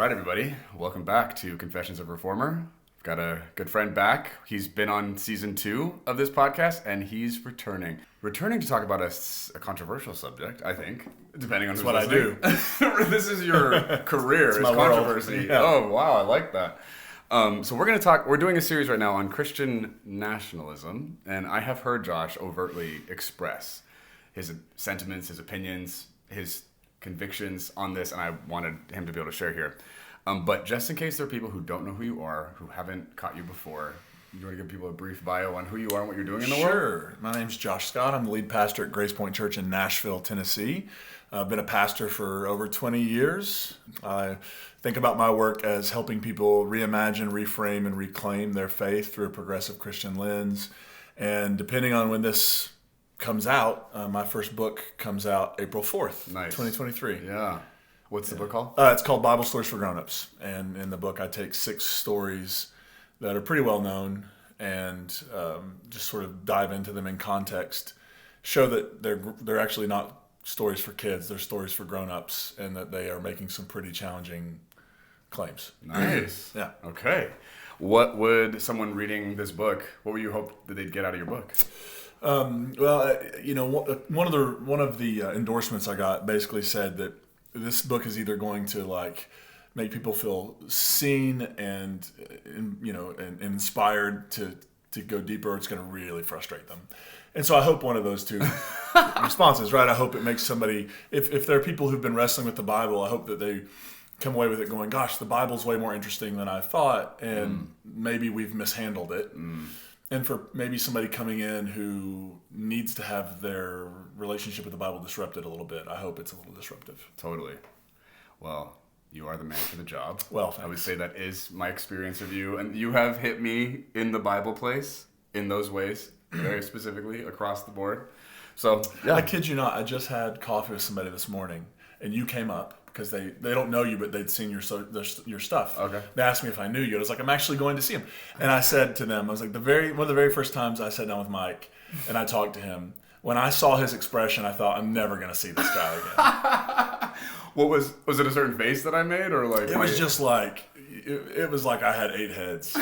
right, everybody. Welcome back to Confessions of a Reformer. I've got a good friend back. He's been on season 2 of this podcast, and he's returning. Returning to talk about a controversial subject, I think, depending on who's listening. That's what I do. This is your career, is controversy. Yeah. Oh, wow, I like that. So we're doing a series right now on Christian nationalism, and I have heard Josh overtly express his sentiments, his opinions, his convictions on this, and I wanted him to be able to share here. But just in case there are people who don't know who you are, who haven't caught you before, you want to give people a brief bio on who you are and what you're doing in the world? Sure. My name's Josh Scott. I'm the lead pastor at GracePointe Church in Nashville, Tennessee. I've been a pastor for over 20 years. I think about my work as helping people reimagine, reframe, and reclaim their faith through a progressive Christian lens. And depending on when this comes out, my first book comes out April 4th, 2023. Yeah. What's the book called? It's called Bible Stories for Grown-Ups. And in the book, I take 6 stories that are pretty well known and just sort of dive into them in context, show that they're actually not stories for kids, they're stories for grown-ups, and that they are making some pretty challenging claims. Nice. Yeah. Okay. What would someone reading this book, what would you hope that they'd get out of your book? One of the endorsements I got basically said that this book is either going to make people feel seen and inspired to go deeper, or it's going to really frustrate them. And so I hope one of those two responses, right? I hope it makes somebody, if there are people who've been wrestling with the Bible, I hope that they come away with it going, gosh, the Bible's way more interesting than I thought, and maybe we've mishandled it. And for maybe somebody coming in who needs to have their relationship with the Bible disrupted a little bit, I hope it's a little disruptive. Totally. Well, you are the man for the job. Well, thanks. I would say that is my experience of you. And you have hit me in the Bible place in those ways, very specifically across the board. So, yeah. I kid you not, I just had coffee with somebody this morning, and you came up because they don't know you, but they'd seen your stuff. Okay. They asked me if I knew you. I was like, I'm actually going to see him. And I said to them, I was like, one of the very first times I sat down with Mike and I talked to him, when I saw his expression, I thought, I'm never going to see this guy again. What was it a certain face that I made, or like? It was just like, it was like I had 8 heads.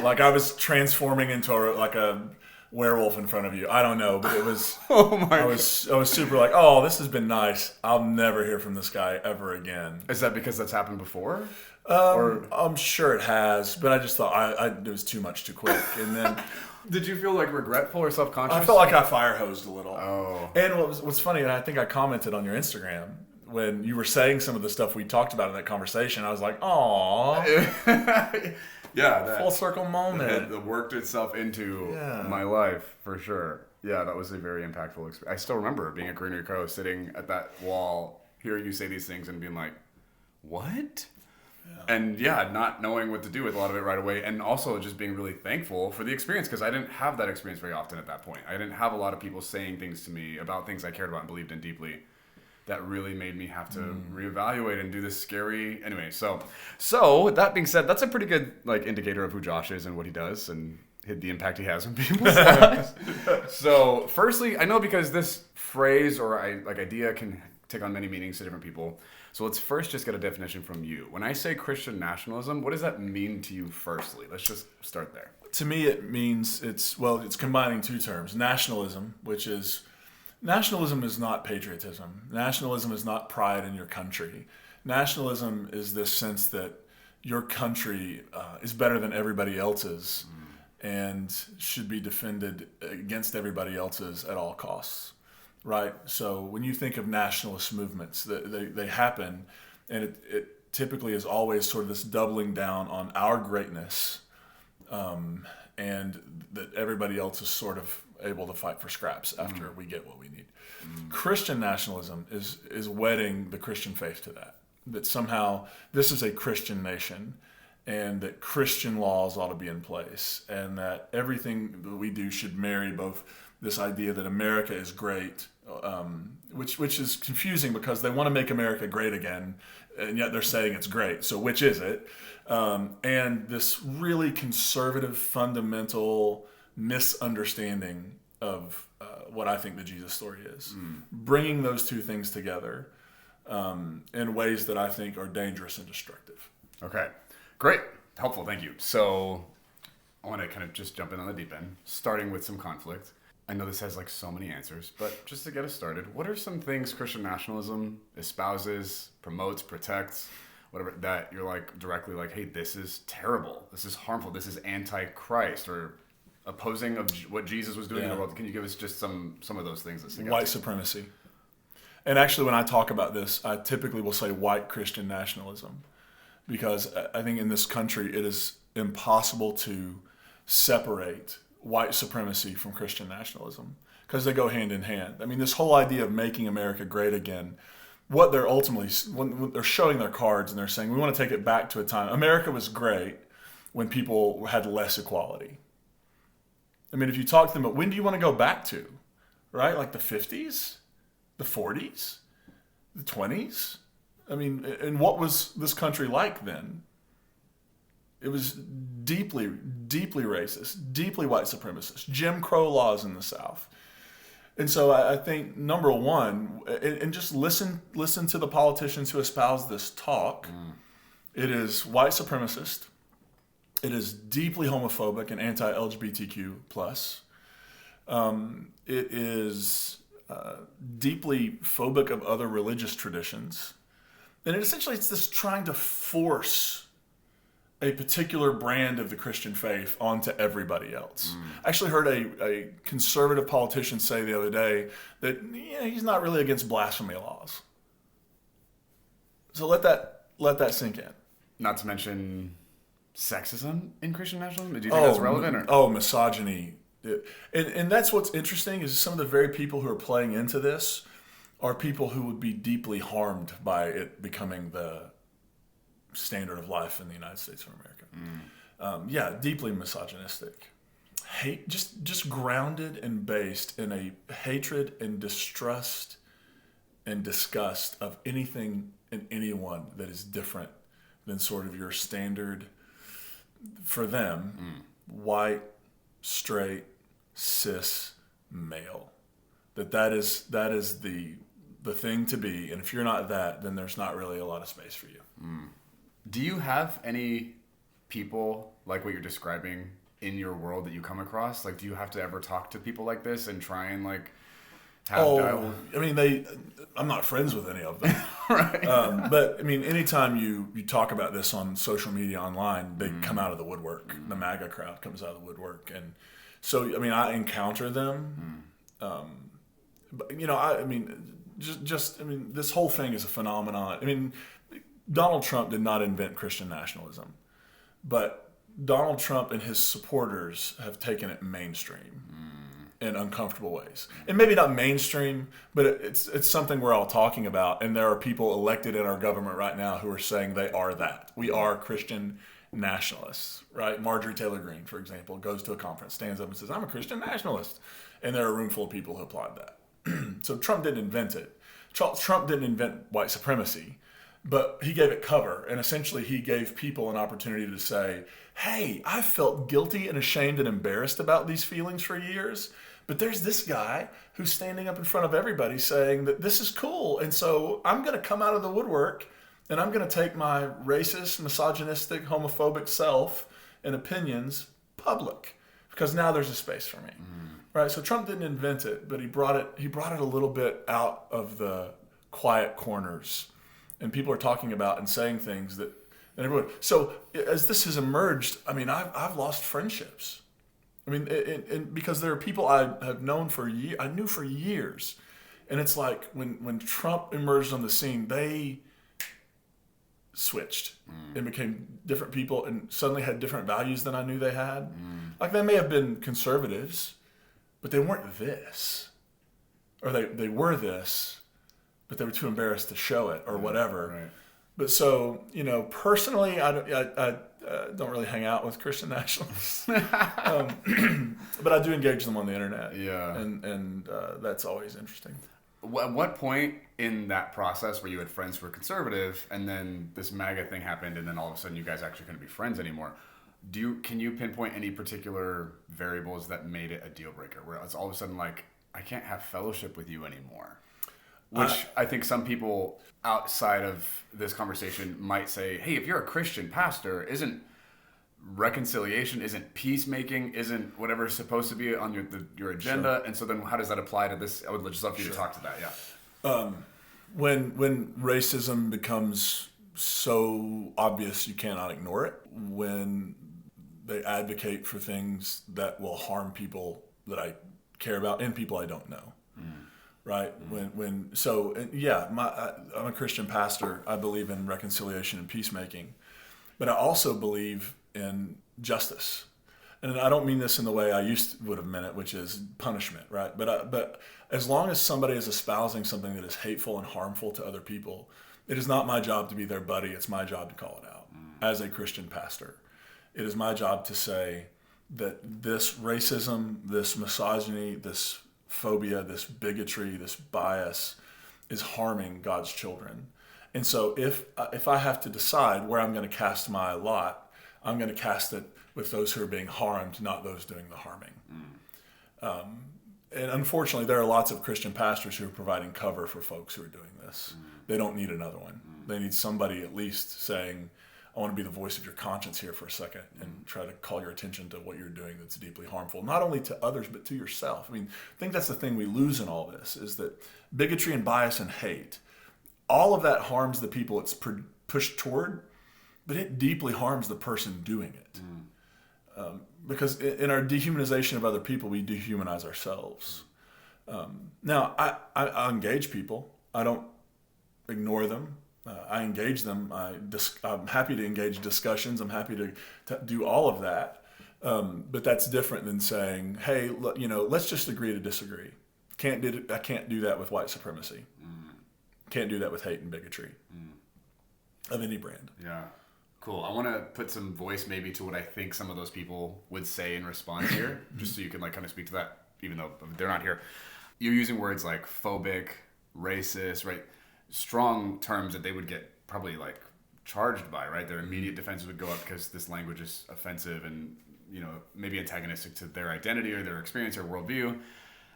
Like I was transforming into a werewolf in front of you. I don't know, but it was. I was super like, oh, this has been nice. I'll never hear from this guy ever again. Is that because that's happened before? I'm sure it has, but I just thought it was too much too quick. And then, did you feel like regretful or self-conscious? I felt like I fire hosed a little. Oh. And what's funny, and I think I commented on your Instagram when you were saying some of the stuff we talked about in that conversation. I was like, "Aw." Yeah, full circle moment. That worked itself into my life for sure. Yeah, that was a very impactful experience. I still remember being at Greenery Cove, sitting at that wall, hearing you say these things and being like, what? Yeah. And not knowing what to do with a lot of it right away, and also just being really thankful for the experience, because I didn't have that experience very often at that point. I didn't have a lot of people saying things to me about things I cared about and believed in deeply. That really made me have to reevaluate and do this scary. Anyway, so that being said, that's a pretty good indicator of who Josh is and what he does and the impact he has on people's lives. So, firstly, I know because this phrase or idea can take on many meanings to different people. So let's first just get a definition from you. When I say Christian nationalism, what does that mean to you? Firstly, let's just start there. To me, it means it's combining 2 terms: nationalism, which is. Nationalism is not patriotism. Nationalism is not pride in your country. Nationalism is this sense that your country is better than everybody else's and should be defended against everybody else's at all costs, right? So when you think of nationalist movements, they happen, and it typically is always sort of this doubling down on our greatness, and that everybody else is sort of able to fight for scraps after we get what we need. Christian nationalism is wedding the Christian faith to that somehow this is a Christian nation, and that Christian laws ought to be in place, and that everything that we do should marry both this idea that America is great, which is confusing because they want to make America great again, and yet they're saying it's great. So which is it? And this really conservative, fundamental misunderstanding of what I think the Jesus story is. Bringing those 2 things together in ways that I think are dangerous and destructive. Okay, great. Helpful, thank you. So I want to kind of just jump in on the deep end, starting with some conflict. I know this has like so many answers, but just to get us started, what are some things Christian nationalism espouses, promotes, protects, whatever, that you're like directly like, hey, this is terrible, this is harmful, this is anti-Christ, or opposing of what Jesus was doing in the world? Can you give us just some of those things that stick out? White supremacy. And actually, when I talk about this, I typically will say white Christian nationalism, because I think in this country it is impossible to separate white supremacy from Christian nationalism, because they go hand in hand. I mean, this whole idea of making America great again, what they're ultimately, when they're showing their cards and they're saying, we want to take it back to a time. America was great when people had less equality. I mean, if you talk to them, but when do you want to go back to, right? Like the 50s, the 40s, the 20s? I mean, and what was this country like then? It was deeply, deeply racist, deeply white supremacist, Jim Crow laws in the South. And so I think, number one, and just listen to the politicians who espouse this talk. It is white supremacist. It is deeply homophobic and anti-LGBTQ+. It is deeply phobic of other religious traditions. And essentially it's this trying to force a particular brand of the Christian faith onto everybody else. I actually heard a conservative politician say the other day that he's not really against blasphemy laws. So let that sink in. Not to mention sexism in Christian nationalism? Do you think that's relevant? Misogyny. And that's what's interesting, is some of the very people who are playing into this are people who would be deeply harmed by it becoming the standard of life in the United States of America. Deeply misogynistic. Hate, just grounded and based in a hatred and distrust and disgust of anything and anyone that is different than sort of your standard, for them, white, straight, cis, male. That is the thing to be, and if you're not that, then there's not really a lot of space for you. Do you have any people like what you're describing in your world that you come across? Like, do you have to ever talk to people like this and try and like have dialogue? I mean, I'm not friends with any of them. Right. But I mean, anytime you talk about this on social media, online, they come out of the woodwork. The MAGA crowd comes out of the woodwork. And so, I mean, I encounter them. But, I mean, this whole thing is a phenomenon. I mean, Donald Trump did not invent Christian nationalism, but Donald Trump and his supporters have taken it mainstream in uncomfortable ways. And maybe not mainstream, but it's something we're all talking about. And there are people elected in our government right now who are saying they are that. We are Christian nationalists, right? Marjorie Taylor Greene, for example, goes to a conference, stands up and says, I'm a Christian nationalist. And there are a room full of people who applaud that. So Trump didn't invent it. Trump didn't invent white supremacy, but he gave it cover. And essentially he gave people an opportunity to say, hey, I felt guilty and ashamed and embarrassed about these feelings for years, but there's this guy who's standing up in front of everybody saying that this is cool. And so I'm going to come out of the woodwork and I'm going to take my racist, misogynistic, homophobic self and opinions public, because now there's a space for me. Right? So Trump didn't invent it, but he brought it a little bit out of the quiet corners. And people are talking about and saying things that everyone. So as this has emerged, I mean, I've lost friendships. I mean, and because there are people I have known I knew for years, and it's like when Trump emerged on the scene, they switched and became different people, and suddenly had different values than I knew they had. Like, they may have been conservatives, but they weren't this, or they were this, but they were too embarrassed to show it, or whatever. Right. But so, personally, I don't really hang out with Christian nationalists, but I do engage them on the internet. Yeah, and that's always interesting. At what point in that process where you had friends who were conservative, and then this MAGA thing happened, and then all of a sudden you guys actually couldn't be friends anymore? Can you pinpoint any particular variables that made it a deal breaker, where it's all of a sudden like, I can't have fellowship with you anymore? Which I think some people outside of this conversation might say, hey, if you're a Christian pastor, isn't reconciliation, isn't peacemaking, isn't whatever's supposed to be on your agenda? Sure. And so then how does that apply to this? I would just love for you to talk to that, yeah. When racism becomes so obvious you cannot ignore it, when they advocate for things that will harm people that I care about and people I don't know. Right? I'm a Christian pastor. I believe in reconciliation and peacemaking, but I also believe in justice. And I don't mean this in the way I would have meant it, which is punishment, right? But as long as somebody is espousing something that is hateful and harmful to other people, it is not my job to be their buddy. It's my job to call it out as a Christian pastor. It is my job to say that this racism, this misogyny, this phobia, this bigotry, this bias is harming God's children. And so if I have to decide where I'm going to cast my lot, I'm going to cast it with those who are being harmed, not those doing the harming. And unfortunately, there are lots of Christian pastors who are providing cover for folks who are doing this. They don't need another one. They need somebody at least saying, I want to be the voice of your conscience here for a second and try to call your attention to what you're doing that's deeply harmful, not only to others, but to yourself. I mean, I think that's the thing we lose in all this, is that bigotry and bias and hate, all of that harms the people it's pushed toward, but it deeply harms the person doing it. Because in our dehumanization of other people, we dehumanize ourselves. Now, I engage people. I don't ignore them. I engage them. I'm happy to engage discussions. I'm happy to do all of that. But that's different than saying, hey, let's just agree to disagree. I can't do that with white supremacy. Can't do that with hate and bigotry of any brand. Yeah. Cool. I want to put some voice maybe to what I think some of those people would say in response here, just so you can kind of speak to that, even though they're not here. You're using words like phobic, racist, right? Strong terms that they would get probably charged by, right? Their immediate defenses would go up because this language is offensive and, maybe antagonistic to their identity or their experience or worldview.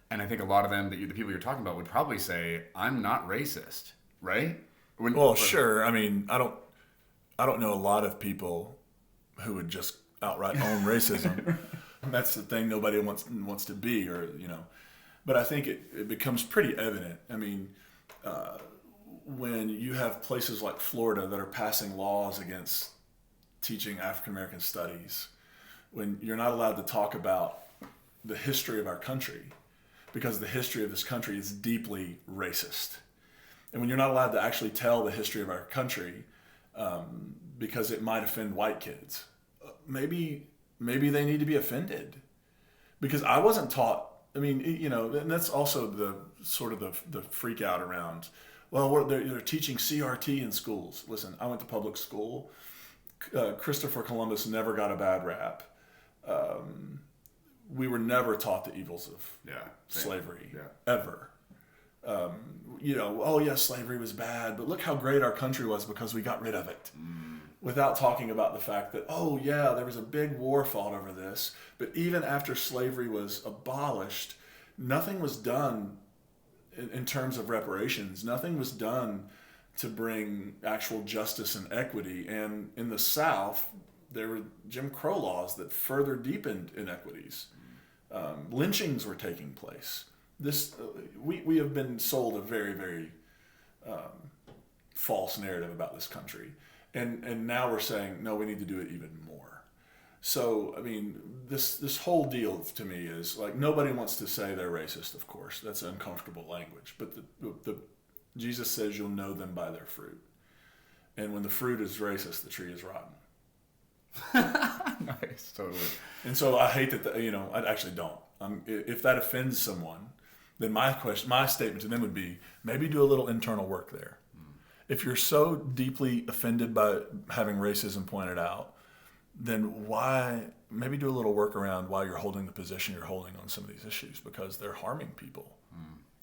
And I think a lot of them, the people you're talking about, would probably say, I'm not racist, right? Sure. I mean, I don't know a lot of people who would just outright own racism. That's the thing nobody wants to be, but I think it becomes pretty evident. I mean, when you have places like Florida that are passing laws against teaching African American studies, when you're not allowed to talk about the history of our country, because the history of this country is deeply racist. And when you're not allowed to actually tell the history of our country, because it might offend white kids, maybe they need to be offended. Because I wasn't taught, and that's also the sort of the freak out around, they're teaching CRT in schools. Listen, I went to public school. Christopher Columbus never got a bad rap. We were never taught the evils of slavery, ever. Slavery was bad, but look how great our country was because we got rid of it. Without talking about the fact that, there was a big war fought over this, but even after slavery was abolished, nothing was done in terms of reparations. Nothing was done to bring actual justice and equity. And in the South, there were Jim Crow laws that further deepened inequities. Lynchings were taking place. We have been sold a very, very false narrative about this country. And now we're saying, no, we need to do it even more. So, this whole deal to me is nobody wants to say they're racist, of course. That's uncomfortable language. But Jesus says you'll know them by their fruit. And when the fruit is racist, the tree is rotten. Nice, totally. And so I hate that, I actually don't. If that offends someone, then my statement to them would be, maybe do a little internal work there. If you're so deeply offended by having racism pointed out, then maybe do a little work around why you're holding the position you're holding on some of these issues, because they're harming people.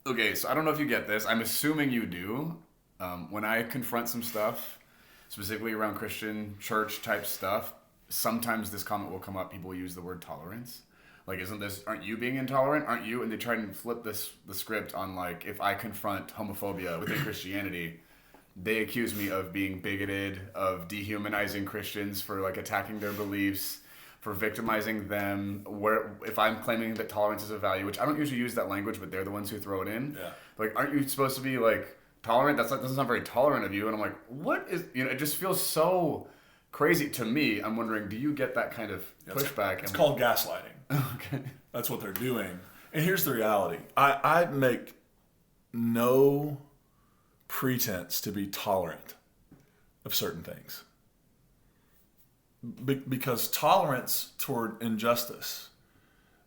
Okay, so I don't know if you get this. I'm assuming you do. When I confront some stuff, specifically around Christian church type stuff, sometimes this comment will come up. People use the word tolerance. Like, aren't you being intolerant? Aren't you? And they try and flip the script on, like, if I confront homophobia within Christianity, they accuse me of being bigoted, of dehumanizing Christians for, like, attacking their beliefs, for victimizing them. Where if I'm claiming that tolerance is a value, which I don't usually use that language, but they're the ones who throw it in. Yeah. Like, aren't you supposed to be, like, tolerant? That doesn't sound very tolerant of you. And I'm like, what is, it just feels so crazy to me. I'm wondering, do you get that kind of pushback? It's called gaslighting. Okay. That's what they're doing. And here's the reality. I make no pretense to be tolerant of certain things. Because tolerance toward injustice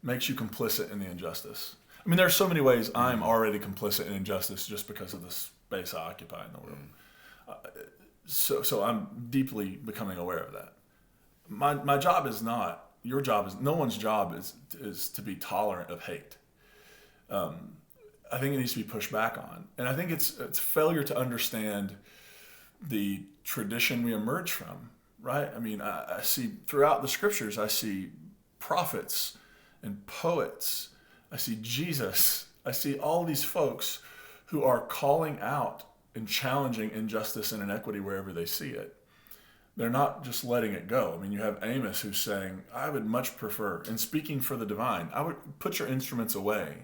makes you complicit in the injustice. I mean, there are so many ways I'm already complicit in injustice just because of the space I occupy in the world. So I'm deeply becoming aware of that. My job is not, your job is, no one's job is to be tolerant of hate. I think it needs to be pushed back on. And I think it's failure to understand the tradition we emerge from, right? I mean, I see throughout the scriptures, I see prophets and poets. I see Jesus. I see all these folks who are calling out and challenging injustice and inequity wherever they see it. They're not just letting it go. I mean, you have Amos who's saying, I would much prefer, and speaking for the divine, I would put your instruments away.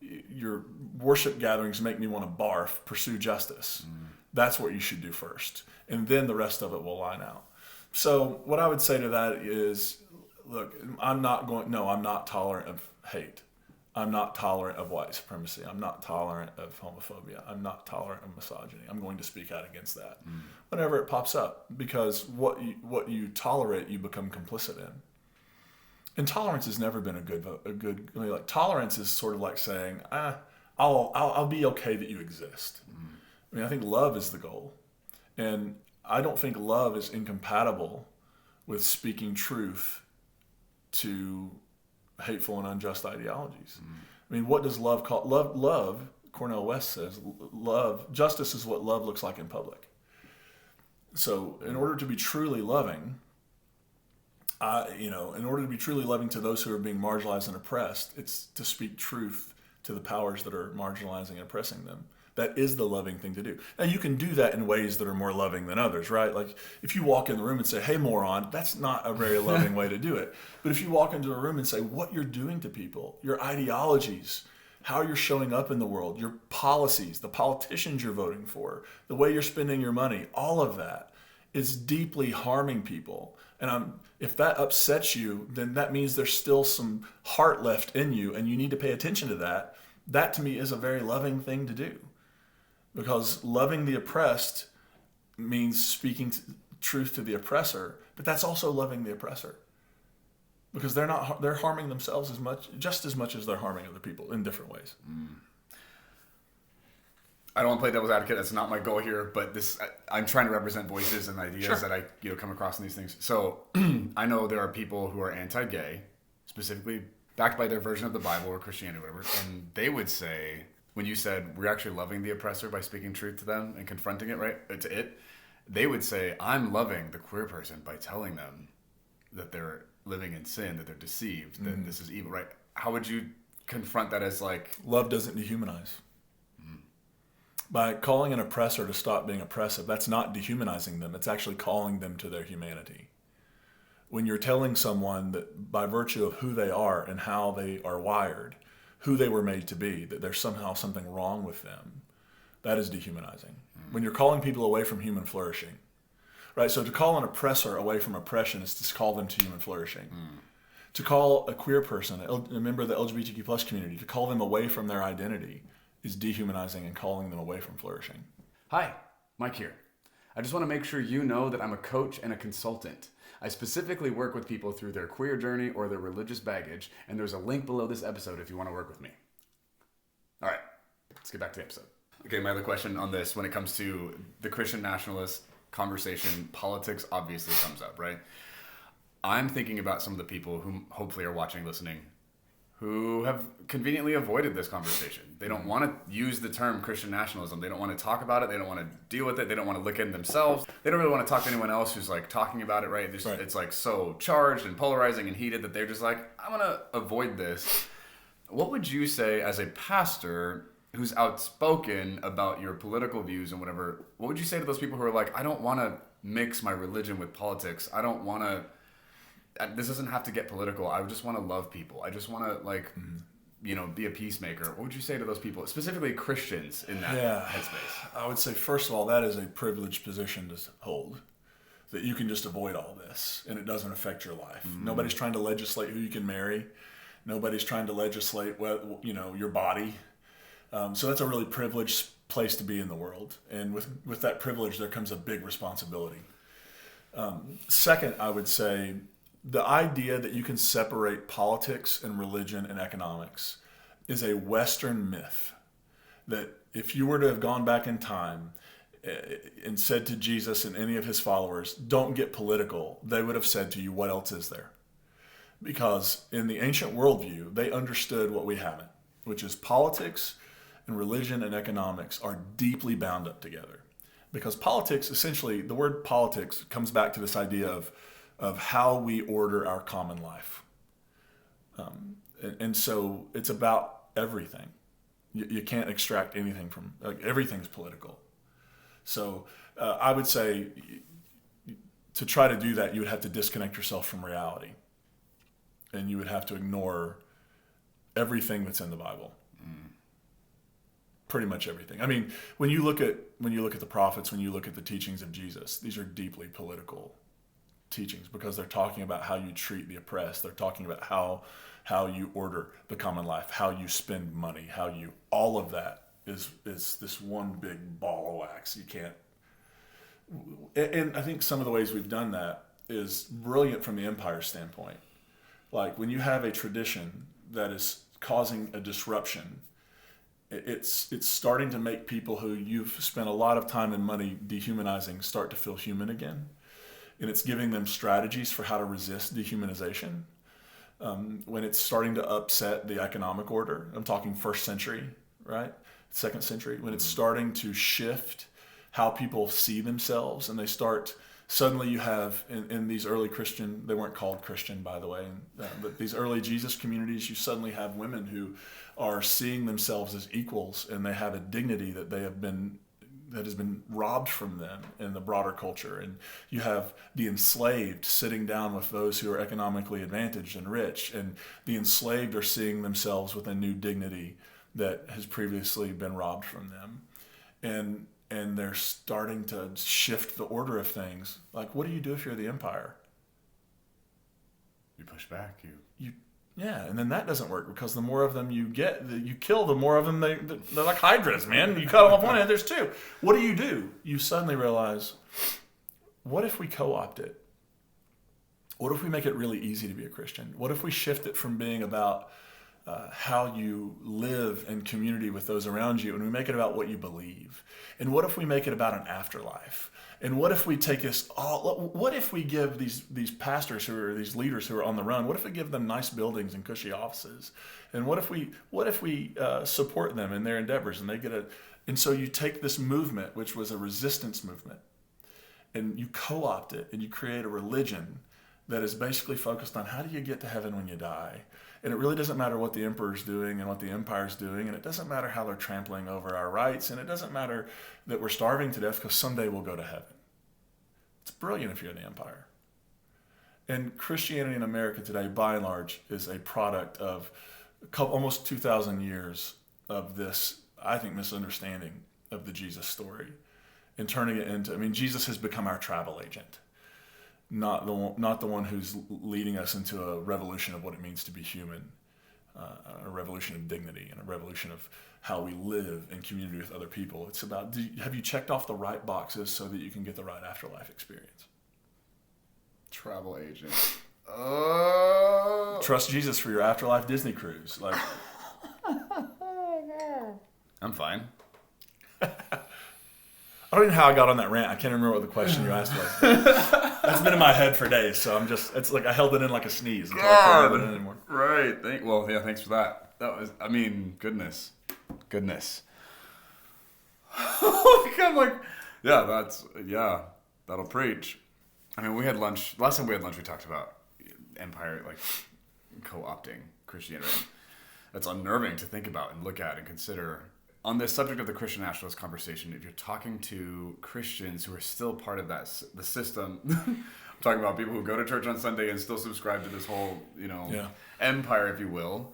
Your worship gatherings make me want to barf, pursue justice. That's what you should do first. And then the rest of it will line out. So what I would say to that is, look, I'm not tolerant of hate. I'm not tolerant of white supremacy. I'm not tolerant of homophobia. I'm not tolerant of misogyny. I'm going to speak out against that whenever it pops up, because what you tolerate, you become complicit in. Intolerance has never been a good. I mean, like, tolerance is sort of like saying, I'll be okay that you exist. I mean, I think love is the goal, and I don't think love is incompatible with speaking truth to hateful and unjust ideologies. I mean, what does love call? Love, Cornel West says, justice is what love looks like in public. So in order to be truly loving, in order to be truly loving to those who are being marginalized and oppressed, it's to speak truth to the powers that are marginalizing and oppressing them. That is the loving thing to do. Now, you can do that in ways that are more loving than others, right? Like, if you walk in the room and say, hey, moron, that's not a very loving way to do it. But if you walk into a room and say, what you're doing to people, your ideologies, how you're showing up in the world, your policies, the politicians you're voting for, the way you're spending your money, all of that is deeply harming people. And if that upsets you, then that means there's still some heart left in you, and you need to pay attention to that. That, to me, is a very loving thing to do. Because loving the oppressed means speaking truth to the oppressor, but that's also loving the oppressor. Because they're harming themselves just as much as they're harming other people in different ways. I don't want to play devil's advocate. That's not my goal here, but I'm trying to represent voices and ideas that I come across in these things. So I know there are people who are anti-gay, specifically backed by their version of the Bible or Christianity or whatever, and they would say, when you said we're actually loving the oppressor by speaking truth to them and confronting it, right? They would say, I'm loving the queer person by telling them that they're living in sin, that they're deceived, that this is evil, right? How would you confront that as like... Love doesn't dehumanize. By calling an oppressor to stop being oppressive, that's not dehumanizing them. It's actually calling them to their humanity. When you're telling someone that by virtue of who they are and how they are wired, who they were made to be, that there's somehow something wrong with them, that is dehumanizing. When you're calling people away from human flourishing, right? So to call an oppressor away from oppression is to call them to human flourishing. To call a queer person, a member of the LGBTQ plus community, to call them away from their identity is dehumanizing and calling them away from flourishing. Hi, Mike here. I just want to make sure you know that I'm a coach and a consultant. I specifically work with people through their queer journey or their religious baggage, and there's a link below this episode if you want to work with me. All right, let's get back to the episode. Okay, my other question on this, when it comes to the Christian nationalist conversation, politics obviously comes up, right? I'm thinking about some of the people who hopefully are watching, listening, who have conveniently avoided this conversation. They don't want to use the term Christian nationalism. They don't want to talk about it. They don't want to deal with it. They don't want to look at themselves. They don't really want to talk to anyone else who's like talking about it, right? Right. It's like so charged and polarizing and heated that they're just like, I'm going to avoid this. What would you say as a pastor who's outspoken about your political views and whatever, what would you say to those people who are like, I don't want to mix my religion with politics. I don't want to, this doesn't have to get political. I just want to love people. I just want to like, be a peacemaker. What would you say to those people, specifically Christians in that headspace? I would say, first of all, that is a privileged position to hold, that you can just avoid all this and it doesn't affect your life. Nobody's trying to legislate who you can marry. Nobody's trying to legislate, your body. So that's a really privileged place to be in the world. And with that privilege, there comes a big responsibility. Second, I would say the idea that you can separate politics and religion and economics is a Western myth. That if you were to have gone back in time and said to Jesus and any of his followers, don't get political, they would have said to you, what else is there? Because in the ancient worldview, they understood what we haven't, which is politics and religion and economics are deeply bound up together. Because politics, essentially, the word politics comes back to this idea of how we order our common life. And so it's about everything. You can't extract anything from, everything's political. So I would say to try to do that, you would have to disconnect yourself from reality. And you would have to ignore everything that's in the Bible. Pretty much everything. I mean, when you look at the prophets, when you look at the teachings of Jesus, these are deeply political teachings because they're talking about how you treat the oppressed. They're talking about how you order the common life, how you spend money, all of that is this one big ball of wax. You can't. And I think some of the ways we've done that is brilliant from the empire standpoint. Like when you have a tradition that is causing a disruption, it's starting to make people who you've spent a lot of time and money dehumanizing start to feel human again. And it's giving them strategies for how to resist dehumanization. When it's starting to upset the economic order, I'm talking first century, right? Second century, when it's starting to shift how people see themselves and they start, suddenly you have in these early Christian, they weren't called Christian by the way, but these early Jesus communities, you suddenly have women who are seeing themselves as equals and they have a dignity that has been robbed from them in the broader culture. And you have the enslaved sitting down with those who are economically advantaged and rich, and the enslaved are seeing themselves with a new dignity that has previously been robbed from them. And they're starting to shift the order of things. Like, what do you do if you're the empire? You push back. Yeah, and then that doesn't work because the more of them you kill, the more of them they're like hydras, man. You cut off one head, there's two. What do? You suddenly realize, what if we co-opt it? What if we make it really easy to be a Christian? What if we shift it from being about how you live in community with those around you, and we make it about what you believe? And what if we make it about an afterlife? And what if we take this all? What if we give these pastors these leaders who are on the run? What if we give them nice buildings and cushy offices? And what if we support them in their endeavors and they get and so you take this movement, which was a resistance movement, and you co-opt it and you create a religion that is basically focused on how do you get to heaven when you die. And it really doesn't matter what the emperor's doing and what the empire's doing, and it doesn't matter how they're trampling over our rights, and it doesn't matter that we're starving to death because someday we'll go to heaven. It's brilliant if you're in the empire. And Christianity in America today, by and large, is a product of almost 2,000 years of this, I think, misunderstanding of the Jesus story and turning it into, Jesus has become our travel agent. Not the one who's leading us into a revolution of what it means to be human, a revolution of dignity and a revolution of how we live in community with other people. It's about, have you checked off the right boxes so that you can get the right afterlife experience? Travel agent. Trust Jesus for your afterlife Disney cruise. Like, I'm fine. I don't even know how I got on that rant. I can't remember what the question you asked was. It's been in my head for days, so it's like I held it in like a sneeze until I God. couldn't hold it in anymore. Right. Thanks for that. That was, goodness. That'll preach. I mean, we had lunch. Last time we had lunch, we talked about empire, like co-opting Christianity. That's unnerving to think about and look at and consider. On this subject of the Christian nationalist conversation, if you're talking to Christians who are still part of the system, I'm talking about people who go to church on Sunday and still subscribe to this whole, empire, if you will.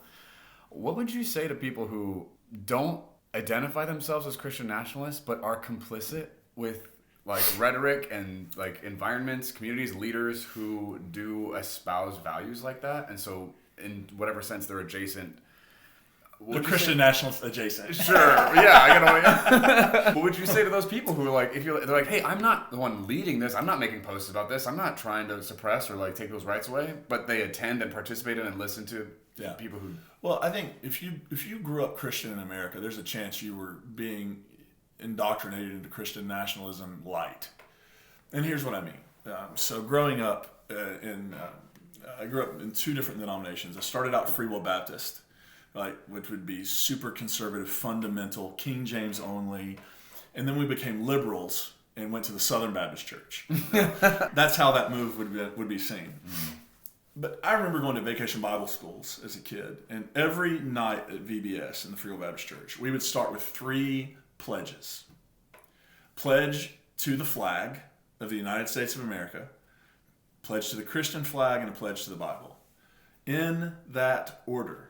What would you say to people who don't identify themselves as Christian nationalists, but are complicit with like rhetoric and like environments, communities, leaders who do espouse values like that? And so in whatever sense they're adjacent. The Christian nationalists adjacent. Sure. Yeah. What would you say to those people who are like, they're like, hey, I'm not the one leading this. I'm not making posts about this. I'm not trying to suppress or like take those rights away, but they attend and participate in and listen to people who. Well, I think if you grew up Christian in America, there's a chance you were being indoctrinated into Christian nationalism light. And here's what I mean. So growing up I grew up in two different denominations. I started out Free Will Baptist, which would be super conservative, fundamental, King James only. And then we became liberals and went to the Southern Baptist Church. That's how that move would be seen. Mm. But I remember going to vacation Bible schools as a kid. And every night at VBS in the Free Will Baptist Church, we would start with 3 pledges. Pledge to the flag of the United States of America, pledge to the Christian flag, and a pledge to the Bible. In that order.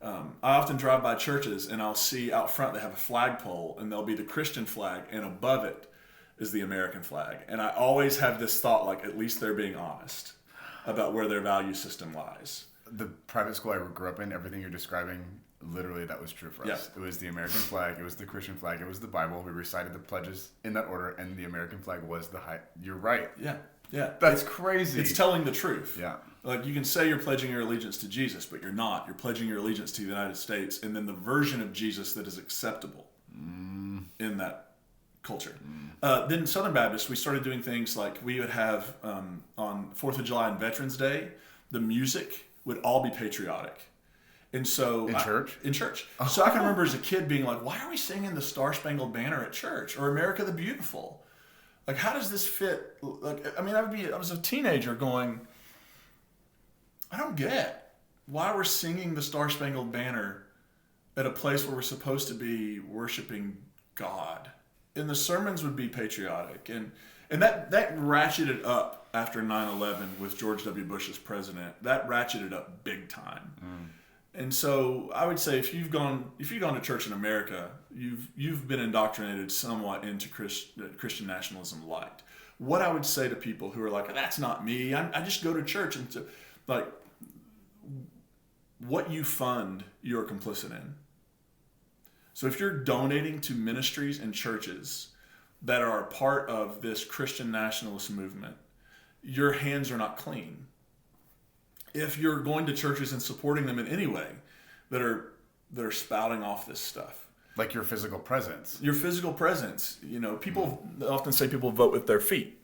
I often drive by churches and I'll see out front they have a flagpole and there'll be the Christian flag and above it is the American flag. And I always have this thought like at least they're being honest about where their value system lies. The private school I grew up in, everything you're describing, literally that was true for us. Yeah. It was the American flag, it was the Christian flag, it was the Bible. We recited the pledges in that order and the American flag was the high. You're right. Yeah. That's crazy. It's telling the truth. Yeah. Like you can say you're pledging your allegiance to Jesus, but you're not. You're pledging your allegiance to the United States and then the version of Jesus that is acceptable in that culture. Then Southern Baptist, we started doing things like we would have on 4th of July and Veterans Day, the music would all be patriotic. And so in church? Oh. So I can remember as a kid being like, why are we singing the Star Spangled Banner at church or America the Beautiful? Like, how does this fit? Like, I mean, I was a teenager going, I don't get why we're singing the Star Spangled Banner at a place where we're supposed to be worshiping God. And the sermons would be patriotic. And that ratcheted up after 9/11 with George W. Bush as president. That ratcheted up big time. And so I would say if you've gone to church in America, you've been indoctrinated somewhat into Christian nationalism light. What I would say to people who are like, that's not me. I just go to church and like what you fund, you're complicit in. So if you're donating to ministries and churches that are a part of this Christian nationalist movement, your hands are not clean. If you're going to churches and supporting them in any way that are spouting off this stuff. Like your physical presence. Your physical presence. People often say people vote with their feet.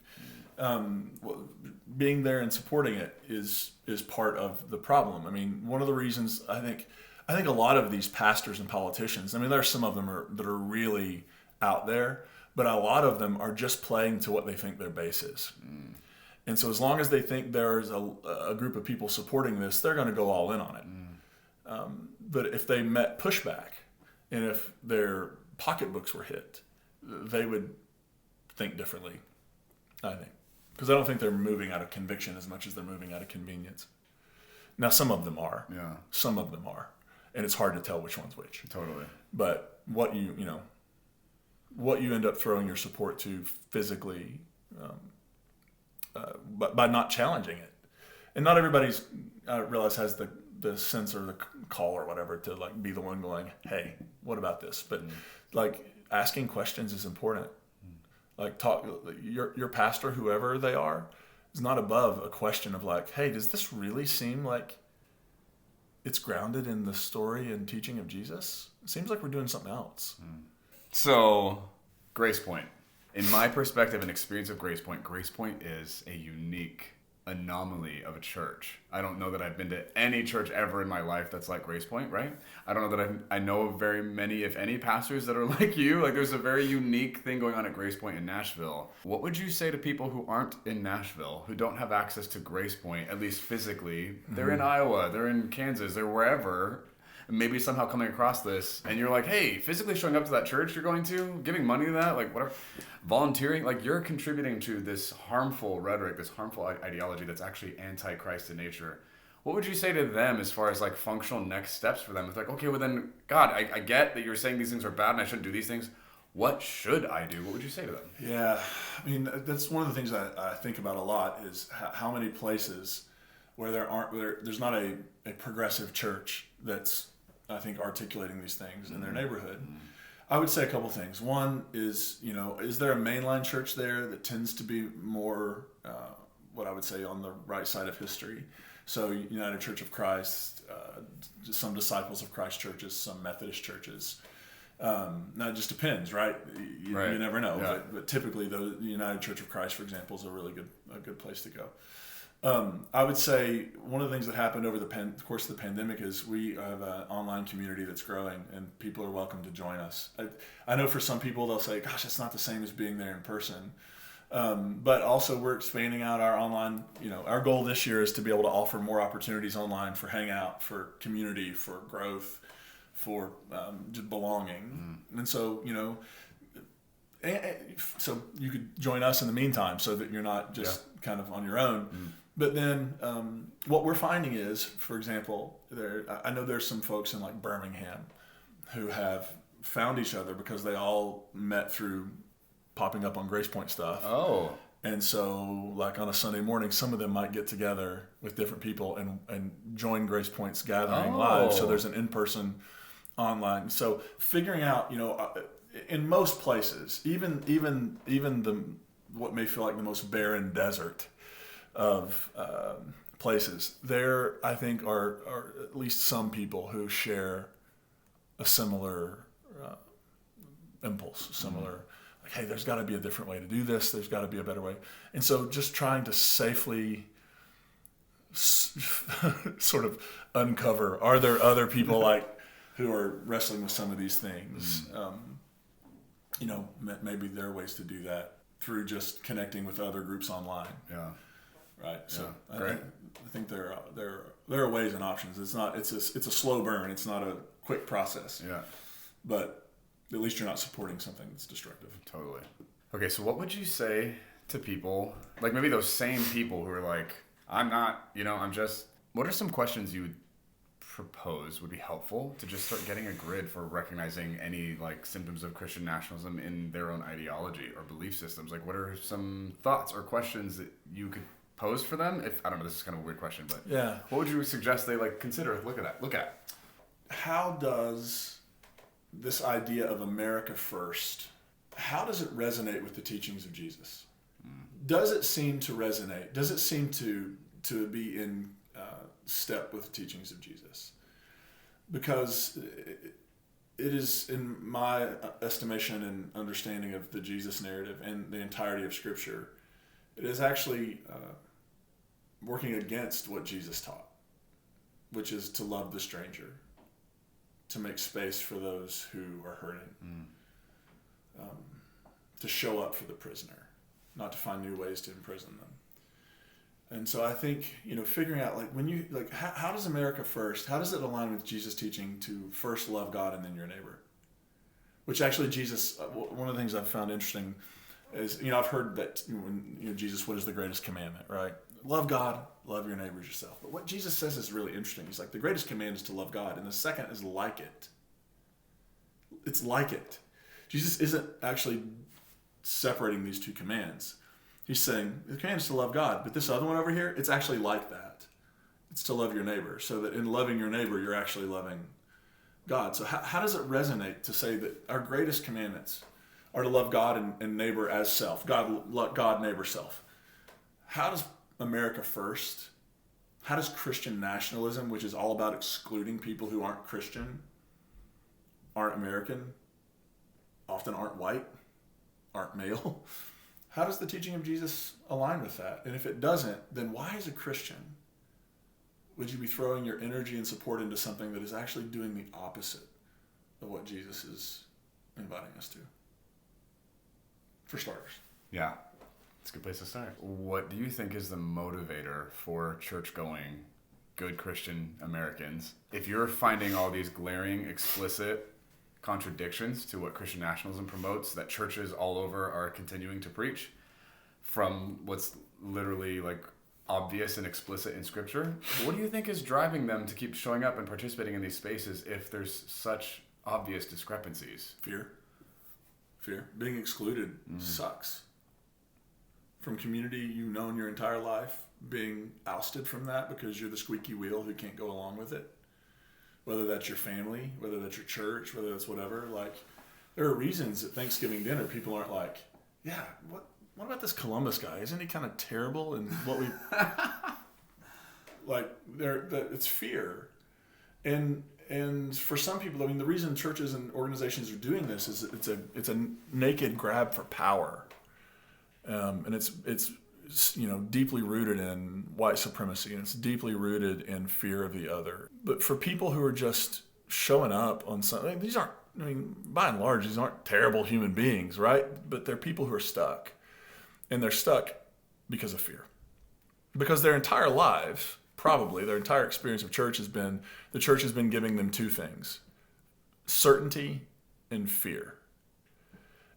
Being there and supporting it is part of the problem. I mean, one of the reasons I think a lot of these pastors and politicians, I mean, there's some of them that are really out there, but a lot of them are just playing to what they think their base is. And so as long as they think there's a group of people supporting this, they're going to go all in on it. But if they met pushback and if their pocketbooks were hit, they would think differently, I think. Because I don't think they're moving out of conviction as much as they're moving out of convenience. Now, some of them are. Yeah. Some of them are. And it's hard to tell which one's which. Totally. But what you end up throwing your support to physically... but by not challenging it, and not everybody's I realize has the sense or the call or whatever to like be the one going, hey, what about this? But like asking questions is important. Like talk your pastor, whoever they are, is not above a question of like, hey, does this really seem like it's grounded in the story and teaching of Jesus? It seems like we're doing something else. So, GracePointe. In my perspective and experience of GracePointe is a unique anomaly of a church. I don't know that I've been to any church ever in my life that's like GracePointe, right? I don't know that I know of very many, if any, pastors that are like you. Like, there's a very unique thing going on at GracePointe in Nashville. What would you say to people who aren't in Nashville, who don't have access to GracePointe, at least physically? They're in Iowa, they're in Kansas, they're wherever, and maybe somehow coming across this, and you're like, hey, physically showing up to that church you're going to, giving money to that, like whatever, volunteering, like you're contributing to this harmful rhetoric, this harmful ideology that's actually anti-Christ in nature. What would you say to them as far as like functional next steps for them? It's like, okay, well then, God, I get that you're saying these things are bad and I shouldn't do these things. What should I do? What would you say to them? Yeah, I mean, that's one of the things I think about a lot is how many places where there's not a progressive church that's, I think, articulating these things in their neighborhood. I would say a couple things. One is, is there a mainline church there that tends to be more, what I would say, on the right side of history? So United Church of Christ, some Disciples of Christ churches, some Methodist churches. Now it just depends, right? You never know. Yeah. But typically, the United Church of Christ, for example, is a really good place to go. I would say one of the things that happened over the course of the pandemic is we have an online community that's growing, and people are welcome to join us. I know for some people they'll say, gosh, it's not the same as being there in person. But also we're expanding out our online, our goal this year is to be able to offer more opportunities online for hangout, for community, for growth, for just belonging. And so, so you could join us in the meantime so that you're not just kind of on your own. But then what we're finding is, for example, I know there's some folks in like Birmingham who have found each other because they all met through popping up on GracePointe stuff. Oh. And so like on a Sunday morning, some of them might get together with different people and join GracePointe's gathering live. So there's an in-person online. So figuring out, in most places, even the what may feel like the most barren desert of places, there I think are at least some people who share a similar impulse, similar like, hey, there's got to be a different way to do this. There's got to be a better way. And so just trying to safely sort of uncover, are there other people like who are wrestling with some of these things? Maybe there are ways to do that through just connecting with other groups online. Yeah. Right. So yeah. Great. I think there are ways and options. It's a slow burn. It's not a quick process. Yeah. But at least you're not supporting something that's destructive. Totally. Okay, so what would you say to people, like maybe those same people who are like, I'm not, I'm just, what are some questions you would propose would be helpful to just start getting a grid for recognizing any like symptoms of Christian nationalism in their own ideology or belief systems? Like, what are some thoughts or questions that you could pose for them? If I don't know, this is kind of a weird question, but yeah, what would you suggest they like consider? Look at. How does this idea of America first, how does it resonate with the teachings of Jesus? Does it seem to resonate? Does it seem to be in step with the teachings of Jesus? Because it is, in my estimation and understanding of the Jesus narrative and the entirety of Scripture, it is actually working against what Jesus taught, which is to love the stranger, to make space for those who are hurting, to show up for the prisoner, not to find new ways to imprison them. And so I think, figuring out how does America first, how does it align with Jesus' teaching to first love God and then your neighbor? Which actually Jesus, one of the things I've found interesting is, I've heard that when Jesus, what is the greatest commandment, right? Love God, love your neighbor as yourself. But what Jesus says is really interesting. He's like, the greatest command is to love God, and the second is like it. It's like it. Jesus isn't actually separating these two commands. He's saying the command is to love God, but this other one over here, it's actually like that. It's to love your neighbor, so that in loving your neighbor, you're actually loving God. So how does it resonate to say that our greatest commandments are to love God and neighbor as self? God, neighbor, self. How does America first, how does Christian nationalism, which is all about excluding people who aren't Christian, aren't American, often aren't white, aren't male. How does the teaching of Jesus align with that? And if it doesn't, then why, as a Christian, would you be throwing your energy and support into something that is actually doing the opposite of what Jesus is inviting us to? For starters. Yeah, it's a good place to start. What do you think is the motivator for church-going, good Christian Americans? If you're finding all these glaring, explicit contradictions to what Christian nationalism promotes that churches all over are continuing to preach, from what's literally like obvious and explicit in Scripture, what do you think is driving them to keep showing up and participating in these spaces if there's such obvious discrepancies? Fear. Being excluded sucks. From community you've known your entire life, being ousted from that because you're the squeaky wheel who can't go along with it. Whether that's your family, whether that's your church, whether that's whatever. Like, there are reasons at Thanksgiving dinner people aren't like, yeah, what about this Columbus guy? Isn't he kind of terrible? And what we like, it's fear. And for some people, I mean, the reason churches and organizations are doing this is it's a naked grab for power, and it's deeply rooted in white supremacy, and it's deeply rooted in fear of the other. But for people who are just showing up on something, these aren't, I mean, by and large, these aren't terrible human beings, right? But they're people who are stuck, and they're stuck because of fear, because their entire lives. Probably their entire experience of church has been, the church has been giving them two things: certainty and fear.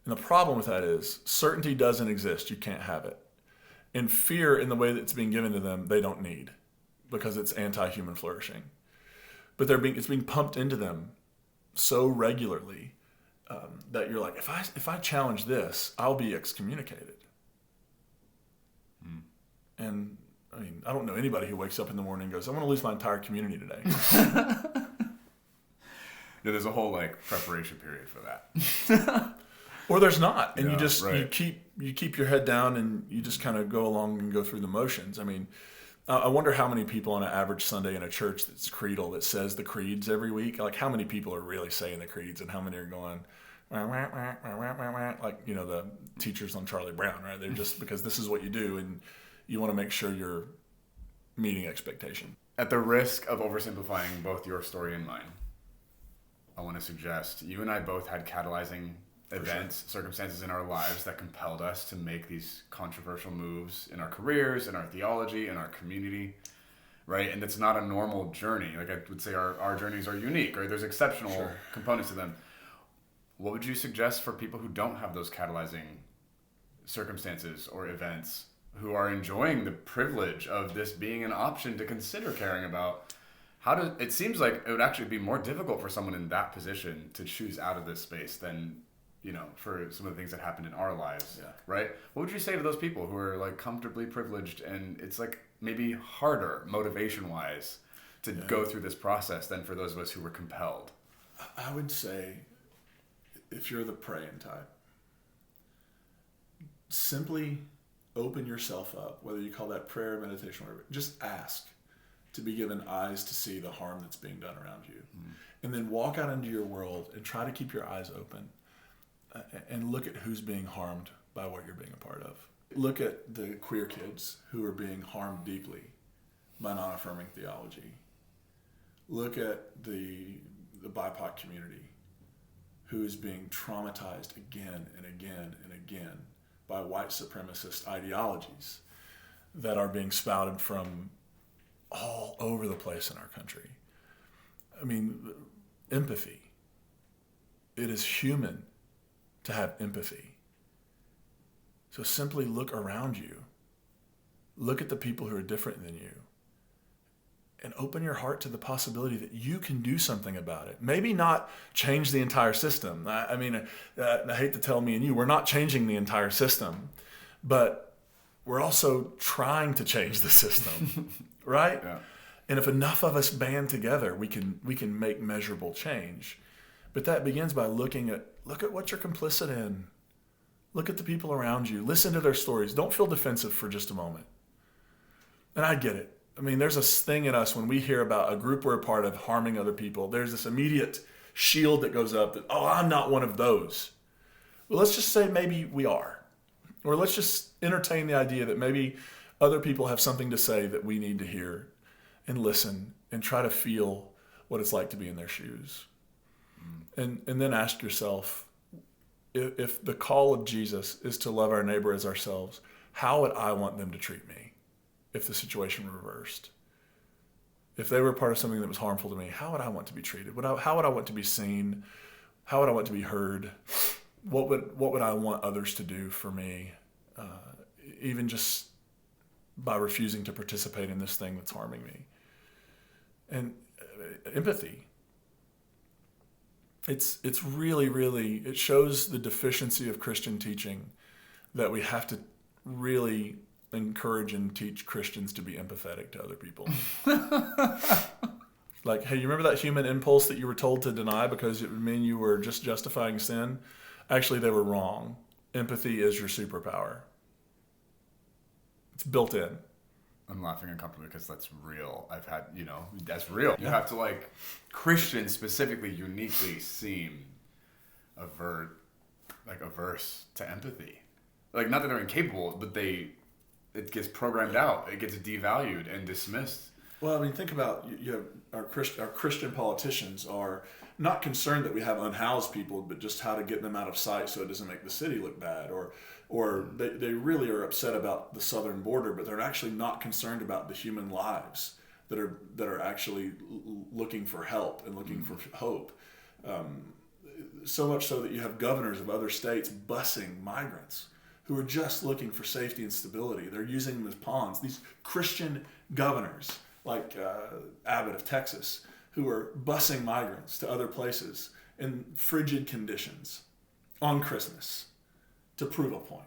And the problem with that is certainty doesn't exist. You can't have it. And fear, in the way that it's being given to them, they don't need, because it's anti-human flourishing. But it's being pumped into them so regularly that you're like, if I challenge this, I'll be excommunicated. And I mean, I don't know anybody who wakes up in the morning and goes, I want to lose my entire community today. There's a whole preparation period for that. Or there's not. And right. you keep your head down and you just kind of go along and go through the motions. I mean, I wonder how many people on an average Sunday in a church that's creedal, that says the creeds every week, like how many people are really saying the creeds and how many are going, like, the teachers on Charlie Brown, right? They're just, because this is what you do and you want to make sure you're meeting expectation. At the risk of oversimplifying both your story and mine, I want to suggest you and I both had catalyzing events, circumstances in our lives that compelled us to make these controversial moves in our careers, in our theology, in our community, right? And it's not a normal journey. Like, I would say our journeys are unique, or there's exceptional components to them. What would you suggest for people who don't have those catalyzing circumstances or events, who are enjoying the privilege of this being an option to consider caring about? It seems like it would actually be more difficult for someone in that position to choose out of this space than, for some of the things that happened in our lives, right? What would you say to those people who are comfortably privileged and it's maybe harder motivation-wise to go through this process than for those of us who were compelled? I would say, if you're the praying type, simply open yourself up, whether you call that prayer, meditation, whatever. Just ask to be given eyes to see the harm that's being done around you. And then walk out into your world and try to keep your eyes open and look at who's being harmed by what you're being a part of. Look at the queer kids who are being harmed deeply by non-affirming theology. Look at the BIPOC community who is being traumatized again and again and again by white supremacist ideologies that are being spouted from all over the place in our country. I mean, empathy. It is human to have empathy. So simply look around you. Look at the people who are different than you. And open your heart to the possibility that you can do something about it. Maybe not change the entire system. I hate to tell me and you, we're not changing the entire system, but we're also trying to change the system, right? Yeah. And if enough of us band together, we can make measurable change. But that begins by look at what you're complicit in. Look at the people around you. Listen to their stories. Don't feel defensive for just a moment. And I get it. I mean, there's this thing in us when we hear about a group we're a part of harming other people. There's this immediate shield that goes up that, I'm not one of those. Well, let's just say maybe we are. Or let's just entertain the idea that maybe other people have something to say that we need to hear and listen and try to feel what it's like to be in their shoes. And then ask yourself, if the call of Jesus is to love our neighbor as ourselves, how would I want them to treat me if the situation were reversed? If they were part of something that was harmful to me, how would I want to be treated? How would I want to be seen? How would I want to be heard? What would I want others to do for me, even just by refusing to participate in this thing that's harming me? And empathy. It's really, really, it shows the deficiency of Christian teaching that we have to really encourage and teach Christians to be empathetic to other people. Like, hey, you remember that human impulse that you were told to deny because it would mean you were just justifying sin? Actually, they were wrong. Empathy is your superpower. It's built in. I'm laughing uncomfortably because that's real. That's real. You have to, like, Christians specifically uniquely seem averse to empathy. Like, not that they're incapable, but it gets programmed out. It gets devalued and dismissed. Well, I mean, think about our Christian politicians are not concerned that we have unhoused people, but just how to get them out of sight so it doesn't make the city look bad. Or they really are upset about the southern border, but they're actually not concerned about the human lives that are actually looking for help and looking for hope. So much so that you have governors of other states busing migrants who are just looking for safety and stability. They're using them as pawns. These Christian governors, like Abbott of Texas, who are busing migrants to other places in frigid conditions on Christmas to prove a point.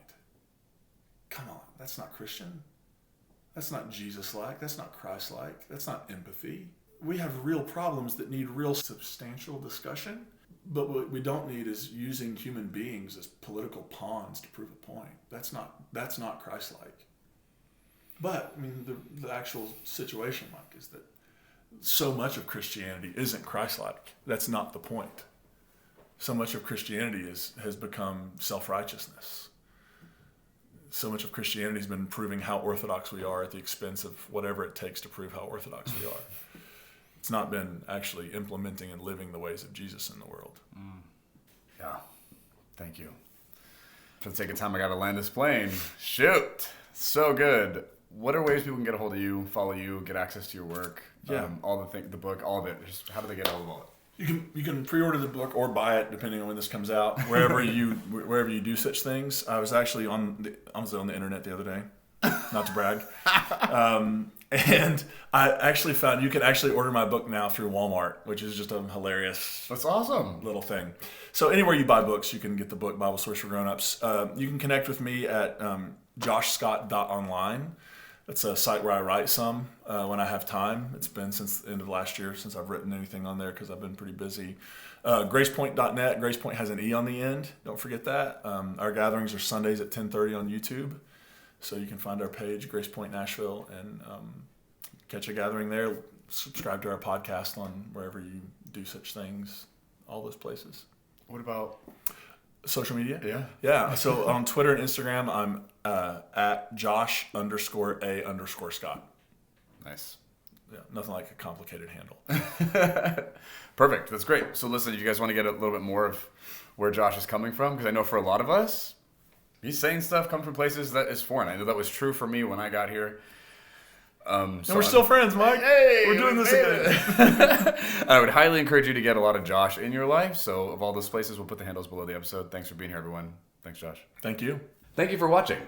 Come on, that's not Christian. That's not Jesus-like. That's not Christ-like. That's not empathy. We have real problems that need real substantial discussion, but what we don't need is using human beings as political pawns to prove a point. That's not Christ-like. But, I mean, the actual situation, Mike, is that so much of Christianity isn't Christ-like. That's not the point. So much of Christianity has become self-righteousness. So much of Christianity has been proving how orthodox we are at the expense of whatever it takes to prove how orthodox we are. It's not been actually implementing and living the ways of Jesus in the world. Yeah. Thank you. For the sake of time, I got to land this plane. Shoot. So good. What are ways people can get a hold of you, follow you, get access to your work? Yeah. The book, all of it. Just how do they get a hold of all of it? You can pre-order the book or buy it depending on when this comes out. Wherever you do such things. I was actually on the internet the other day, not to brag, and I actually found you can actually order my book now through Walmart, which is just a hilarious. That's awesome. Little thing. So anywhere you buy books, you can get the book Bible Source for Grown-Ups. You can connect with me at joshscott.online. That's a site where I write some when I have time. It's been since the end of last year since I've written anything on there because I've been pretty busy. GracePointe.net. GracePointe has an E on the end. Don't forget that. Our gatherings are Sundays at 10:30 on YouTube. So you can find our page, GracePointe Nashville, and catch a gathering there. Subscribe to our podcast on wherever you do such things, all those places. What about social media? Yeah. So on Twitter and Instagram, I'm at Josh_A_Scott. Nice. Yeah, nothing like a complicated handle. Perfect. That's great. So listen, if you guys want to get a little bit more of where Josh is coming from, because I know for a lot of us, he's saying stuff come from places that is foreign. I know that was true for me when I got here. And we're still friends, Mike. Hey, we're doing this again. I would highly encourage you to get a lot of Josh in your life. So of all those places, we'll put the handles below the episode. Thanks for being here, everyone. Thanks, Josh. Thank you. Thank you for watching.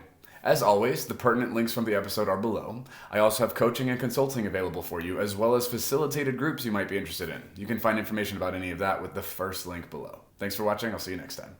As always, the pertinent links from the episode are below. I also have coaching and consulting available for you, as well as facilitated groups you might be interested in. You can find information about any of that with the first link below. Thanks for watching. I'll see you next time.